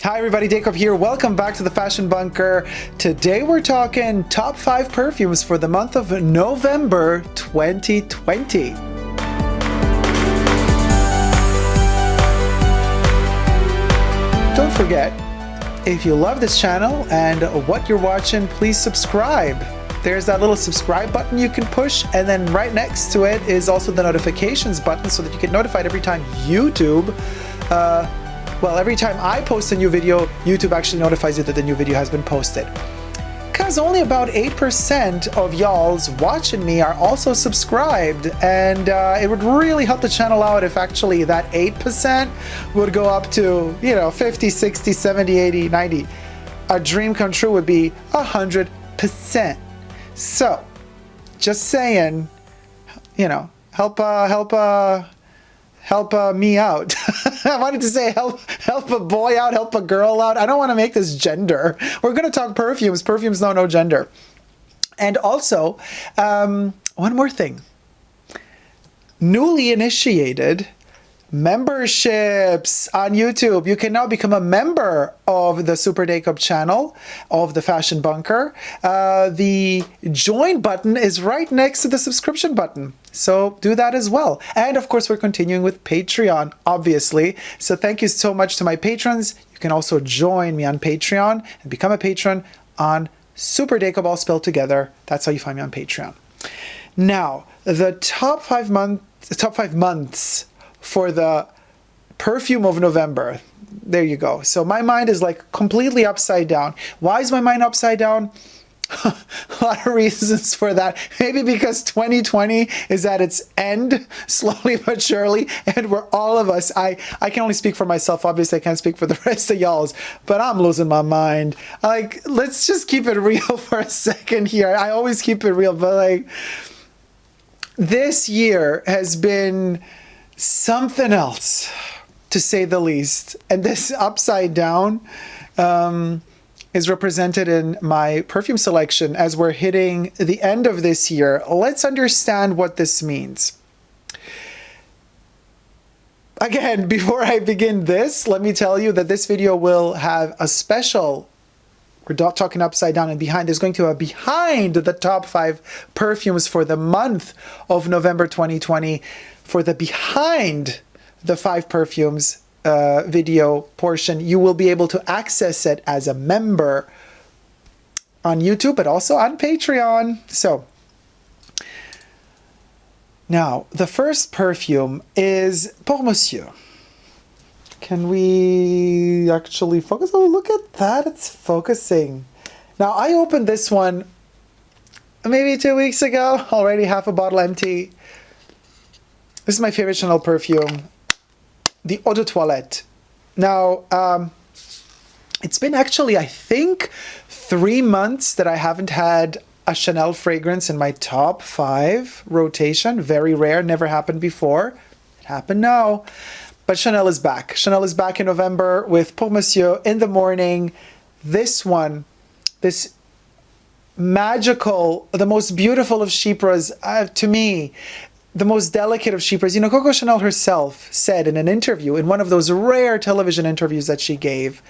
Hi everybody, Dacob here. Welcome back to the Fashion Bunker. Today we're talking top 5 perfumes for the month of November 2020. Don't forget, if you love this channel and what you're watching, please subscribe. There's that little subscribe button you can push, and then right next to it is also the notifications button so that you get notified every time YouTube every time I post a new video, YouTube actually notifies you that the new video has been posted. Because only about 8% of y'all's watching me are also subscribed, and it would really help the channel out if actually that 8% would go up to, 50, 60, 70, 80, 90. A dream come true would be 100%. So, just saying, help me out. I wanted to say help a boy out, help a girl out. I don't want to make this gender. We're going to talk perfumes. Perfumes know no gender. And also, one more thing. Newly initiated memberships on YouTube. You can now become a member of the Super Dacob channel of the Fashion Bunker. The join button is right next to the subscription button. So do that as well. And of course, we're continuing with Patreon, obviously. So thank you so much to my patrons. You can also join me on Patreon and become a patron on Super Dacob, all spelled together. That's how you find me on Patreon. Now, the top 5 months for the perfume of November. There you go. So my mind is like completely upside down. Why is my mind upside down? A lot of reasons for that. Maybe because 2020 is at its end, slowly but surely, and we're all of us, I can only speak for myself, obviously I can't speak for the rest of y'all's, but I'm losing my mind. Like, let's just keep it real for a second here. I always keep it real, but like, this year has been something else, to say the least. And this upside down is represented in my perfume selection as we're hitting the end of this year. Let's understand what this means. Again, before I begin this, let me tell you that this video will have a special, we're talking upside down and behind, there's going to be a behind the top 5 perfumes for the month of November 2020. For the behind the 5 perfumes video portion, you will be able to access it as a member on YouTube, but also on Patreon. So now the first perfume is Pour Monsieur. Can we actually focus? Oh, look at that, it's focusing. Now I opened this one maybe 2 weeks ago, already half a bottle empty. This is my favorite Chanel perfume, the Eau de Toilette. Now, it's been actually, I think, 3 months that I haven't had a Chanel fragrance in my top 5 rotation. Very rare, never happened before. It happened now. But Chanel is back. Chanel is back in November with Pour Monsieur in the morning. This one, this magical, the most beautiful of chypres, to me, the most delicate of chypres. Coco Chanel herself said in an interview, in one of those rare television interviews that she gave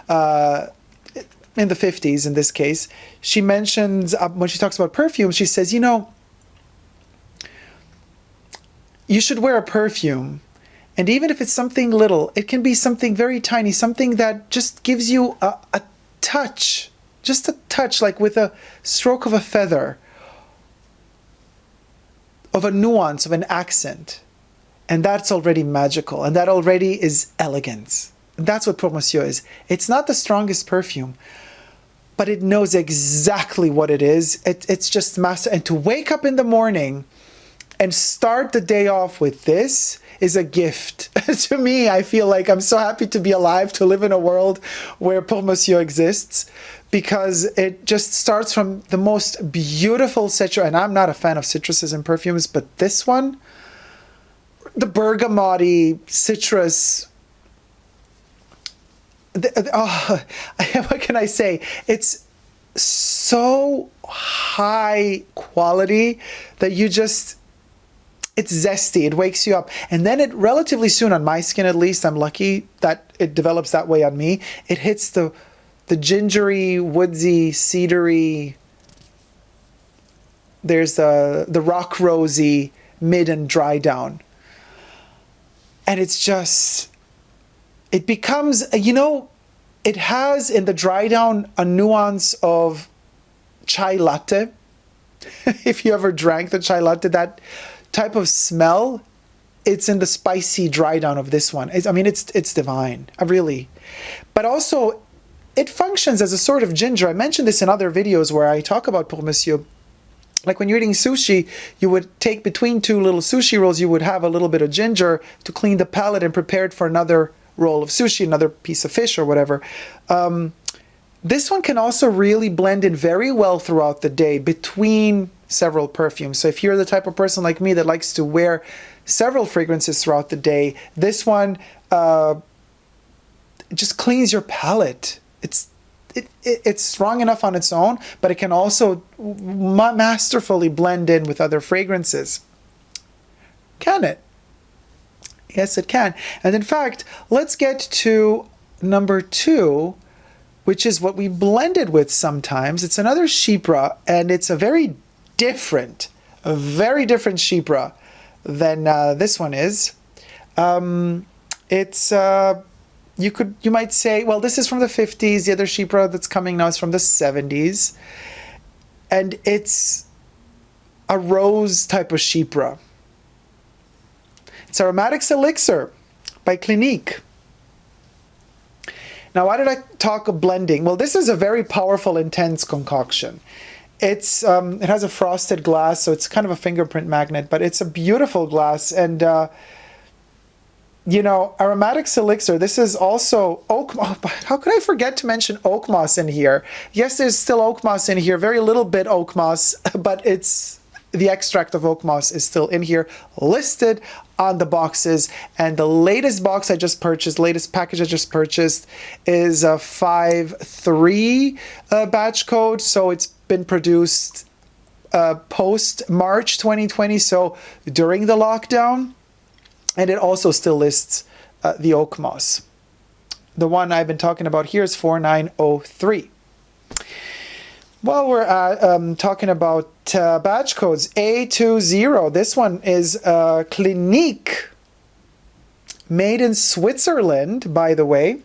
in the 50s in this case, she mentions, when she talks about perfume, she says, you should wear a perfume. And even if it's something little, it can be something very tiny, something that just gives you a touch, just a touch, like with a stroke of a feather, of a nuance, of an accent. And that's already magical. And that already is elegance. And that's what Pour Monsieur is. It's not the strongest perfume, but it knows exactly what it is. It's just master. And to wake up in the morning and start the day off with this is a gift. To me, I feel like I'm so happy to be alive, to live in a world where Pour Monsieur exists, because it just starts from the most beautiful citrus. And I'm not a fan of citruses in perfumes, but this one, the bergamot citrus, what can I say? It's so high quality that it's zesty, it wakes you up. And then it relatively soon, on my skin at least, I'm lucky that it develops that way on me, it hits the gingery, woodsy, cedary, there's the rock rosy mid and dry down. And it's just, it becomes, you know, it has in the dry down a nuance of chai latte. If you ever drank the chai latte, that type of smell, it's in the spicy dry down of this one. I mean, it's divine, really. But also, it functions as a sort of ginger. I mentioned this in other videos where I talk about Pour Monsieur. Like when you're eating sushi, you would take between two little sushi rolls, you would have a little bit of ginger to clean the palate and prepare it for another roll of sushi, another piece of fish or whatever. This one can also really blend in very well throughout the day between several perfumes. So if you're the type of person like me that likes to wear several fragrances throughout the day, this one just cleans your palate. It's strong enough on its own, but it can also masterfully blend in with other fragrances. Can it? Yes, it can. And in fact, let's get to number 2, which is what we blended with sometimes. It's another Chypre, and it's a very different Chypre than this one is. You might say, well, this is from the 50s. The other Chypre that's coming now is from the 70s. And it's a rose type of Chypre. It's Aromatics Elixir by Clinique. Now, why did I talk of blending? Well, this is a very powerful, intense concoction. It has a frosted glass, so it's kind of a fingerprint magnet, but it's a beautiful glass. And, you know, Aromatics Elixir, this is also oak. How could I forget to mention oak moss in here? Yes, there's still oak moss in here, very little bit oak moss, but the extract of oak moss is still in here, listed on the boxes. And the latest box I just purchased, latest package I just purchased is a 5.3 batch code. So it's been produced post March 2020, so during the lockdown. And it also still lists the oak moss. The one I've been talking about here is 4903. While we're talking about batch codes, A20, this one is Clinique, made in Switzerland, by the way.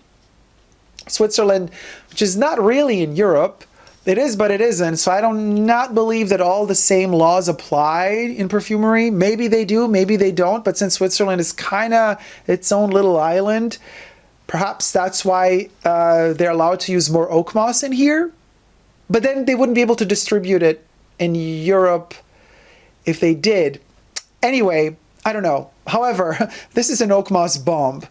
Switzerland, which is not really in Europe. It is, but it isn't. So I do not believe that all the same laws apply in perfumery. Maybe they do, maybe they don't. But since Switzerland is kind of its own little island, perhaps that's why they're allowed to use more oak moss in here. But then they wouldn't be able to distribute it in Europe if they did. Anyway, I don't know. However, this is an oak moss bomb.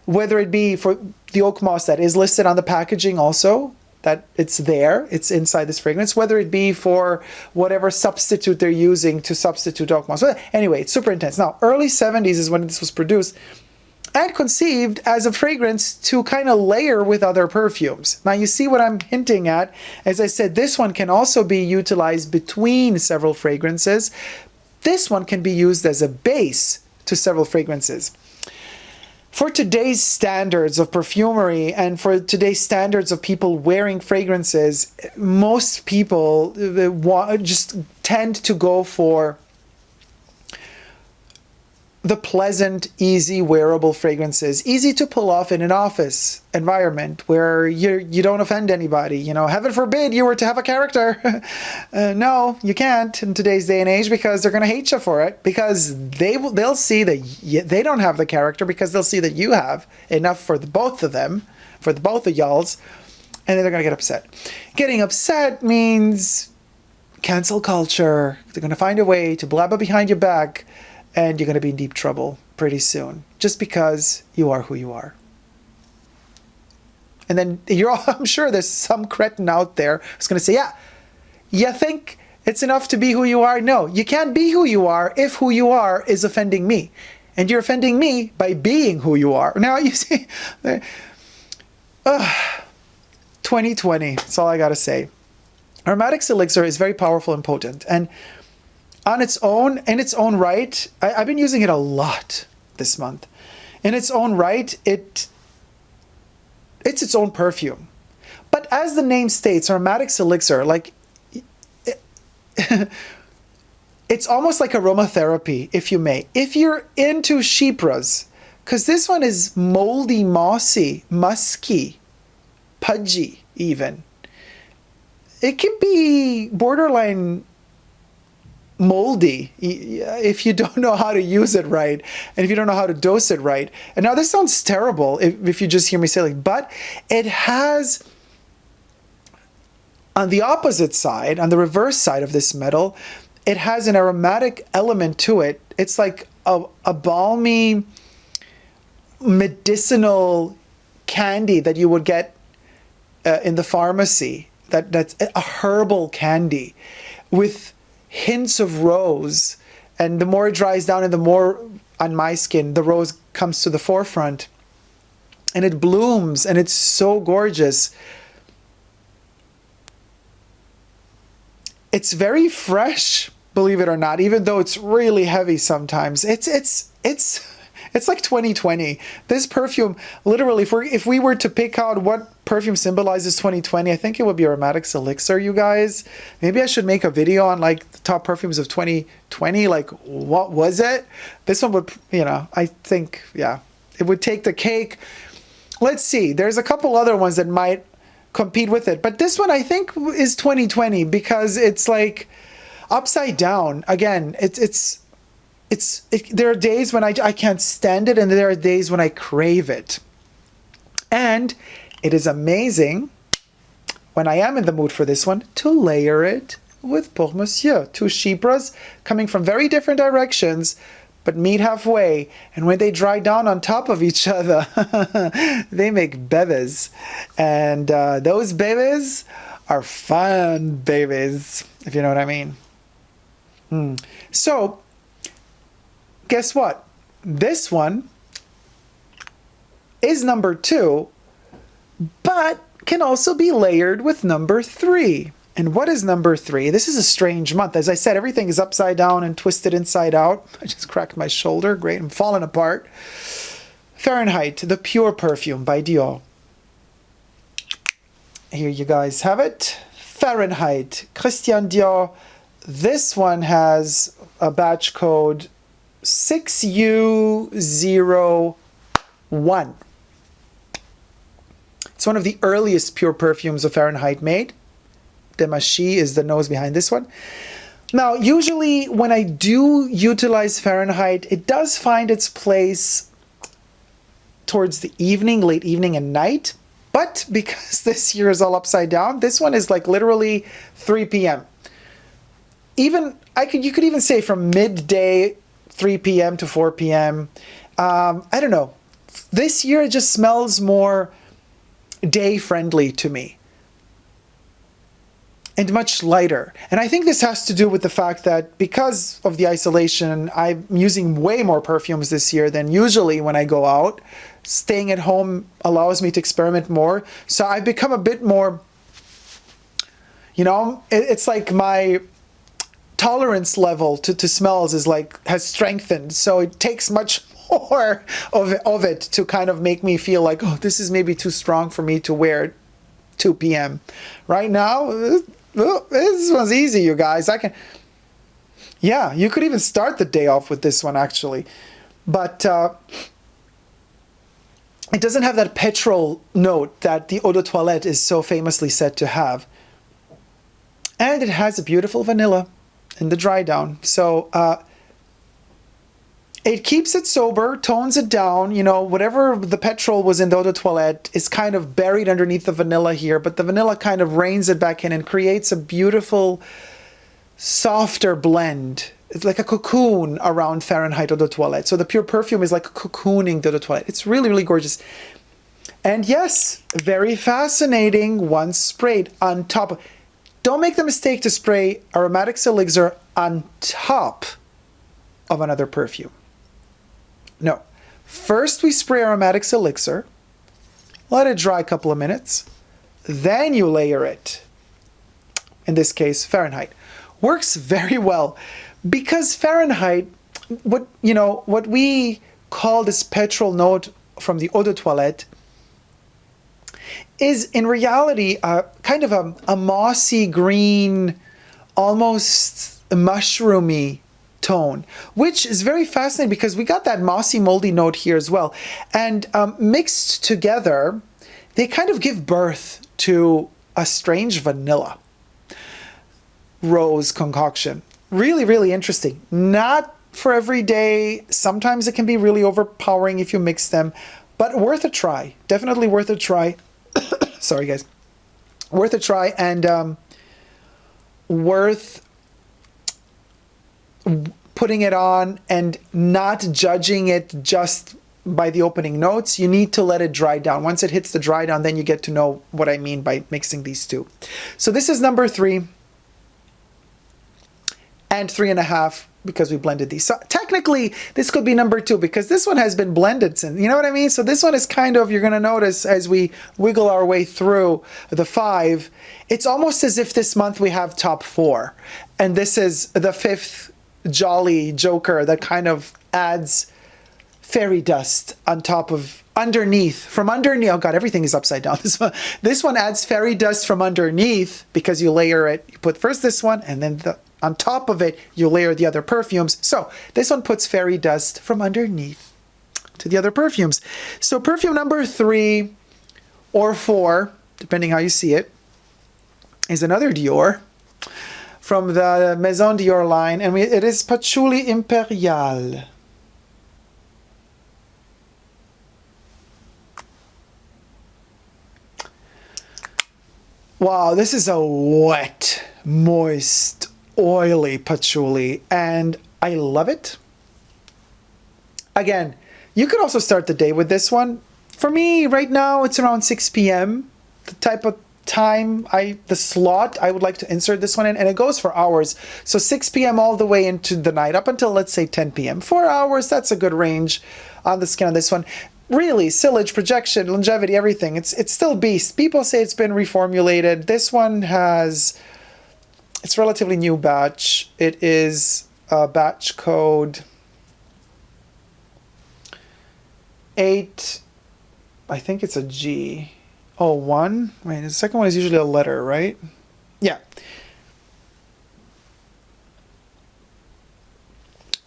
Whether it be for the oak moss that is listed on the packaging also, that it's there, it's inside this fragrance, whether it be for whatever substitute they're using to substitute oak moss. But anyway, it's super intense. Now, early 70s is when this was produced and conceived as a fragrance to kind of layer with other perfumes. Now, you see what I'm hinting at. As I said, this one can also be utilized between several fragrances. This one can be used as a base to several fragrances. For today's standards of perfumery and for today's standards of people wearing fragrances, most people just tend to go for the pleasant, easy, wearable fragrances, easy to pull off in an office environment where you don't offend anybody. You know, heaven forbid you were to have a character. No, you can't in today's day and age, because they're going to hate you for it, because they'll see that they don't have the character, because they'll see that you have enough for the both of them, for the both of y'alls, and then they're going to get upset. Getting upset means cancel culture. They're going to find a way to blabber behind your back, and you're going to be in deep trouble pretty soon, just because you are who you are. And then I'm sure there's some cretin out there who's going to say, yeah, you think it's enough to be who you are? No, you can't be who you are if who you are is offending me. And you're offending me by being who you are. Now, you see, 2020, that's all I got to say. Aromatics Elixir is very powerful and potent. And on its own, in its own right, I've been using it a lot this month. In its own right, it's its own perfume. But as the name states, Aromatics Elixir, like, it's almost like aromatherapy, if you may. If you're into chypres, because this one is moldy, mossy, musky, pudgy even. It can be borderline moldy if you don't know how to use it right and if you don't know how to dose it right. And now this sounds terrible if you just hear me say like, but it has, on the opposite side, on the reverse side of this metal, it has an aromatic element to it. It's like a balmy, medicinal candy that you would get in the pharmacy. That's a herbal candy with hints of rose. And the more it dries down and the more on my skin, the rose comes to the forefront. And it blooms and it's so gorgeous. It's very fresh, believe it or not, even though it's really heavy sometimes. It's like 2020. This perfume, literally, if we were to pick out what perfume symbolizes 2020, I think it would be Aromatics Elixir, you guys. Maybe I should make a video on like the top perfumes of 2020. Like, what was it? This one would, you know, I think, yeah, it would take the cake. Let's see. There's a couple other ones that might compete with it. But this one, I think, is 2020 because it's like upside down. Again, there are days when I can't stand it, and there are days when I crave it. And it is amazing, when I am in the mood for this one, to layer it with Pour Monsieur. Two chypres coming from very different directions, but meet halfway. And when they dry down on top of each other, they make bebes. And those bebes are fun babies, if you know what I mean. So, guess what? This one is number 2, but can also be layered with number 3. And what is number 3? This is a strange month. As I said, everything is upside down and twisted inside out. I just cracked my shoulder. Great, I'm falling apart. Fahrenheit, the Pure Perfume by Dior. Here you guys have it. Fahrenheit, Christian Dior. This one has a batch code 6U01. It's one of the earliest pure perfumes of Fahrenheit made. Demachy is the nose behind this one. Now, usually when I do utilize Fahrenheit, it does find its place towards the evening, late evening and night. But because this year is all upside down, this one is like literally 3 p.m. You could even say from midday 3 p.m. to 4 p.m. I don't know. This year it just smells more day friendly to me and much lighter. And I think this has to do with the fact that because of the isolation, I'm using way more perfumes this year than usually when I go out. Staying at home allows me to experiment more. So I've become a bit more, you know, it's like my tolerance level to smells has strengthened. So it takes much more of it to kind of make me feel like, oh, this is maybe too strong for me to wear at 2 p.m. Right now, this one's easy, you guys. Yeah, you could even start the day off with this one, actually. But it doesn't have that petrol note that the eau de toilette is so famously said to have. And it has a beautiful vanilla in the dry down. So it keeps it sober, tones it down. You know, whatever the petrol was in the eau de toilette is kind of buried underneath the vanilla here, but the vanilla kind of reins it back in and creates a beautiful, softer blend. It's like a cocoon around Fahrenheit eau de toilette. So the Pure Perfume is like cocooning the eau de toilette. It's really, really gorgeous. And yes, very fascinating once sprayed on top. Don't make the mistake to spray Aromatics Elixir on top of another perfume. No. First we spray Aromatics Elixir, let it dry a couple of minutes, then you layer it. In this case, Fahrenheit. Works very well. Because Fahrenheit, what we call this petrol note from the eau de toilette is in reality kind of a mossy green, almost mushroomy tone, which is very fascinating because we got that mossy, moldy note here as well. And mixed together, they kind of give birth to a strange vanilla rose concoction. Really, really interesting. Not for every day. Sometimes it can be really overpowering if you mix them, but worth a try. Definitely worth a try. Sorry, guys. Worth a try, and worth putting it on and not judging it just by the opening notes. You need to let it dry down. Once it hits the dry down, then you get to know what I mean by mixing these two. So this is number 3 and 3.5 because we blended these. So technically this could be number 2 because this one has been blended since, you know what I mean? So this one is kind of, you're going to notice as we wiggle our way through the 5, it's almost as if this month we have top 4. And this is the 5th jolly joker that kind of adds fairy dust on top of, from underneath. Oh God, everything is upside down. This one adds fairy dust from underneath because you layer it. You put first this one and then on top of it, you layer the other perfumes. So this one puts fairy dust from underneath to the other perfumes. So perfume number 3 or 4, depending how you see it, is another Dior from the Maison Dior line, and it is Patchouli Imperial. Wow, this is a wet, moist, oily patchouli, and I love it. Again, you could also start the day with this one. For me, right now, it's around 6 p.m. The type of time, the slot I would like to insert this one in, and it goes for hours. So 6 p.m. all the way into the night, up until, let's say, 10 p.m. 4 hours, that's a good range on the skin on this one. Really, sillage, projection, longevity, everything. It's still beast. People say it's been reformulated. This one it's relatively new batch. It is batch code 8, I think it's a G. Oh, 1? Wait, the second one is usually a letter, right? Yeah.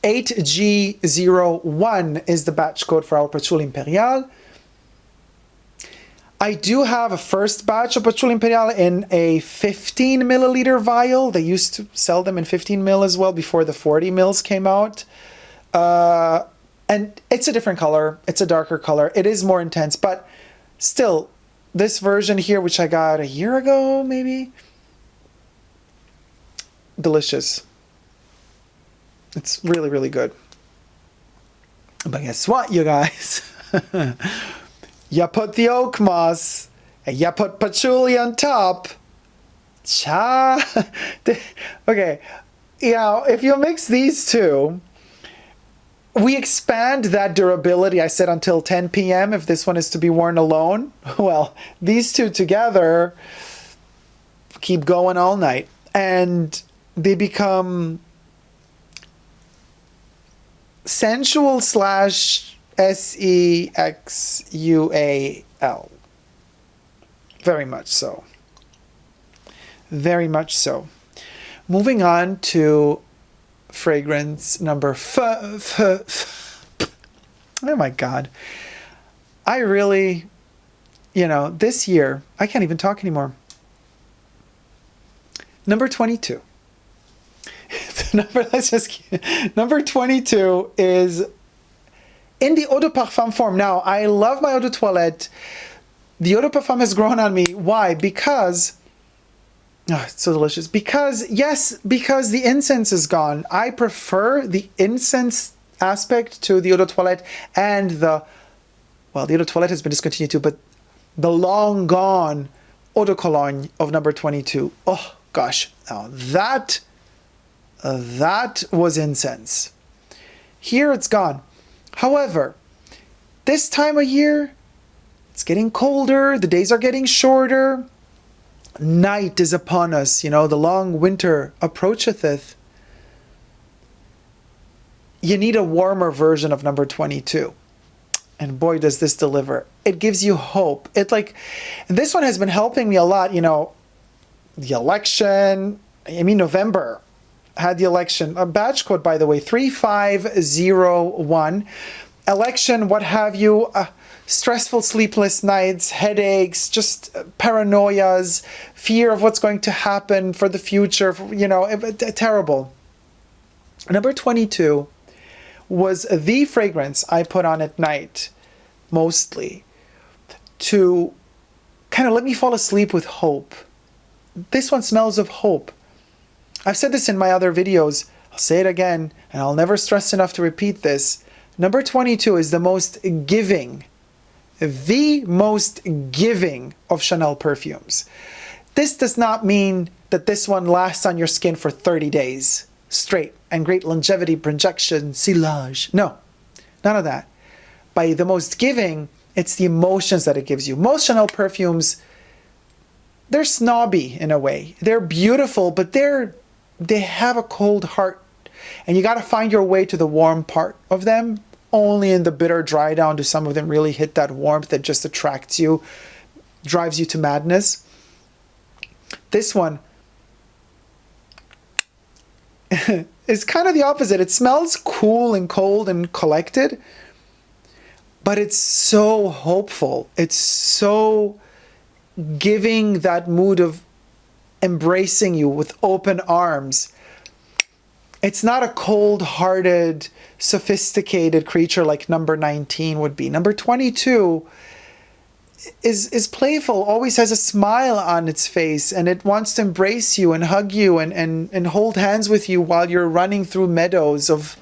8G01 is the batch code for our Patchouli Imperial. I do have a first batch of Patchouli Imperial in a 15 milliliter vial. They used to sell them in 15 mil as well before the 40 mils came out. And it's a different color. It's a darker color. It is more intense, but still, this version here, which I got a year ago, maybe, delicious. It's really, really good. But guess what, you guys? You put the oak moss and you put patchouli on top. Okay, you know, if you mix these two, we expand that durability. I said until 10 p.m. if this one is to be worn alone. Well, these two together keep going all night, and they become sensual / sexual. Very much so. Very much so. Moving on to fragrance number oh my God. I really, this year, I can't even talk anymore. Number 22. Number 22 is in the eau de parfum form. Now, I love my eau de toilette. The eau de parfum has grown on me. Why? Because, it's so delicious. Because the incense is gone. I prefer the incense aspect to the eau de toilette, and the eau de toilette has been discontinued too, but the long gone eau de cologne of number 22. Oh gosh, now that was incense. Here it's gone. However, this time of year, it's getting colder, the days are getting shorter, night is upon us, the long winter approacheth. you need a warmer version of number 22. And boy, does this deliver. It gives you hope. This one has been helping me a lot. You know, the election, November had the election. A badge code, by the way, 3501. Election, what have you, stressful sleepless nights, headaches, just paranoias, fear of what's going to happen for the future, terrible. Number 22 was the fragrance I put on at night, mostly, to kind of let me fall asleep with hope. This one smells of hope. I've said this in my other videos. I'll say it again, and I'll never stress enough to repeat this. Number 22 is the most giving of Chanel perfumes. This does not mean that this one lasts on your skin for 30 days straight and great longevity, projection, silage. No, none of that. By the most giving, it's the emotions that it gives you. Most Chanel perfumes, they're snobby in a way. They're beautiful, but they have a cold heart. And you got to find your way to the warm part of them. Only in the bitter dry down do some of them really hit that warmth that just attracts you, drives you to madness. This one is kind of the opposite. It smells cool and cold and collected, but it's so hopeful. It's so giving that mood of embracing you with open arms. It's not a cold-hearted, sophisticated creature like number 19 would be. Number 22 is playful, always has a smile on its face, and it wants to embrace you and hug you and hold hands with you while you're running through meadows of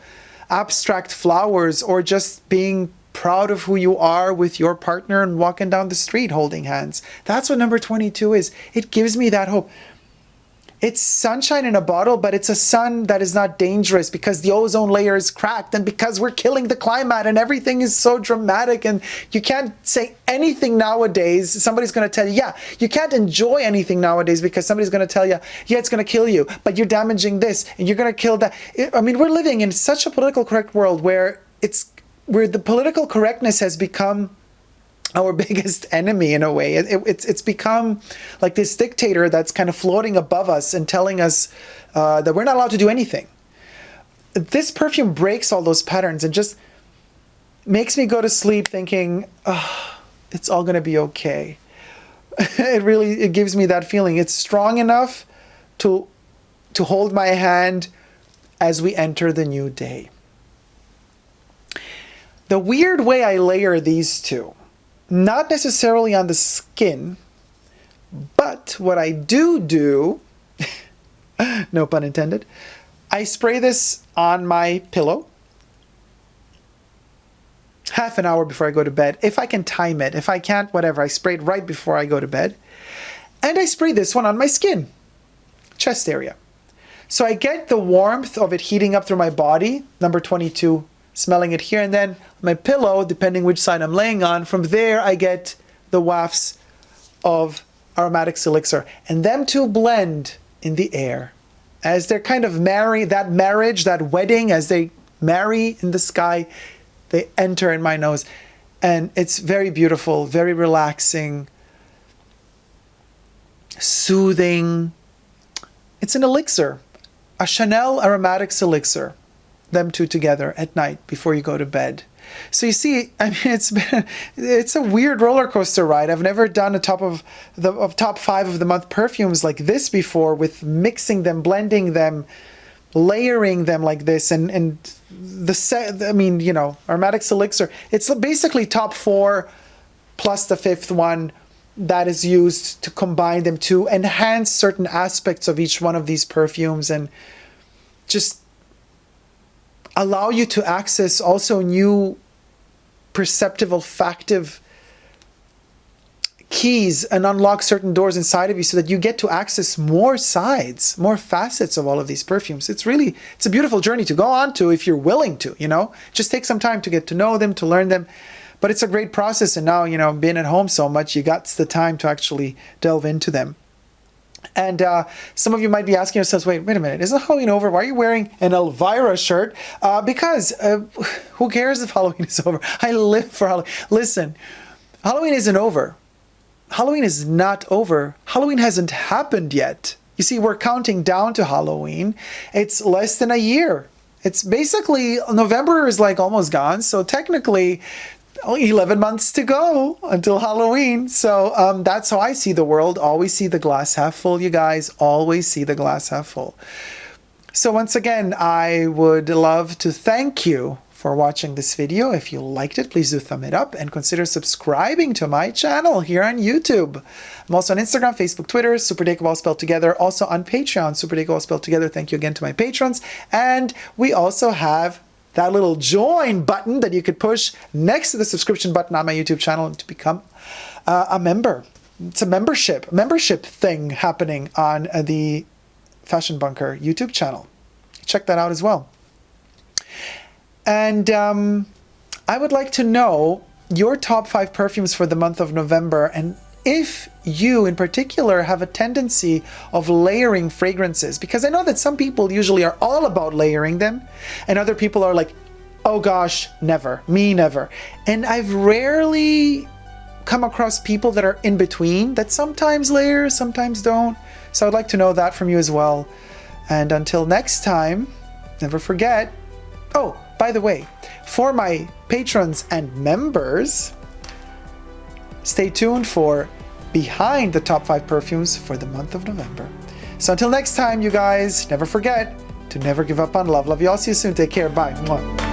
abstract flowers, or just being proud of who you are with your partner and walking down the street holding hands. That's what number 22 is. It gives me that hope. It's sunshine in a bottle, but it's a sun that is not dangerous because the ozone layer is cracked and because we're killing the climate and everything is so dramatic, and you can't say anything nowadays. Somebody's going to tell you, yeah, you can't enjoy anything nowadays because somebody's going to tell you, yeah, it's going to kill you, but you're damaging this and you're going to kill that. I mean, we're living in such a political correct world where the political correctness has become our biggest enemy in a way. It's become like this dictator that's kind of floating above us and telling us that we're not allowed to do anything. This perfume breaks all those patterns and just makes me go to sleep thinking, oh, it's all going to be okay. It gives me that feeling. It's strong enough to hold my hand as we enter the new day. The weird way I layer these two, not necessarily on the skin, but what I do, no pun intended, I spray this on my pillow half an hour before I go to bed, if I can time it. If I can't, whatever, I spray it right before I go to bed. And I spray this one on my skin, chest area. So I get the warmth of it heating up through my body, number 22, smelling it here, and then my pillow, depending which side I'm laying on, from there I get the wafts of Aromatics Elixir. And them two blend in the air as they're kind of that marriage, that wedding, as they marry in the sky, they enter in my nose. And it's very beautiful, very relaxing, soothing. It's an elixir, a Chanel Aromatics Elixir. Them two together at night before you go to bed. So you see, I mean, it's a weird roller coaster ride. I've never done a top 5 of the month perfumes like this before, with mixing them, blending them, layering them like this, and I mean, you know, Aromatics Elixir. It's basically top 4 plus the 5th one that is used to combine them to enhance certain aspects of each one of these perfumes and just allow you to access also new perceptive, olfactive keys and unlock certain doors inside of you so that you get to access more sides, more facets of all of these perfumes. It's a beautiful journey to go on to if you're willing to, you know. Just take some time to get to know them, to learn them. But it's a great process, and now, you know, being at home so much, you got the time to actually delve into them. And some of you might be asking yourselves, wait a minute, isn't Halloween over? Why are you wearing an Elvira shirt? Because who cares if Halloween is over? I live for Halloween. Listen, Halloween isn't over. Halloween is not over. Halloween hasn't happened yet. You see, we're counting down to Halloween. It's less than a year. It's basically, November is like almost gone. So technically, only 11 months to go until Halloween. So that's how I see the world. Always see the glass half full, you guys. Always see the glass half full. So once again, I would love to thank you for watching this video. If you liked it, please do thumb it up and consider subscribing to my channel here on YouTube. I'm also on Instagram, Facebook, Twitter, Super Dacob all spelled together. Also on Patreon, Super Dacob all spelled together. Thank you again to my patrons. And we also have that little join button that you could push next to the subscription button on my YouTube channel to become a member. It's a membership thing happening on the Fashion Bunker YouTube channel. Check that out as well. And I would like to know your top 5 perfumes for the month of November, and if you in particular have a tendency of layering fragrances, because I know that some people usually are all about layering them and other people are like, oh gosh, never, me never. And I've rarely come across people that are in between, that sometimes layer, sometimes don't. So I'd like to know that from you as well. And until next time, never forget, oh, by the way, for my patrons and members, stay tuned for Behind the Top 5 Perfumes for the month of November. So until next time, you guys, never forget to never give up on love. Love you all. See you soon. Take care. Bye. Mwah.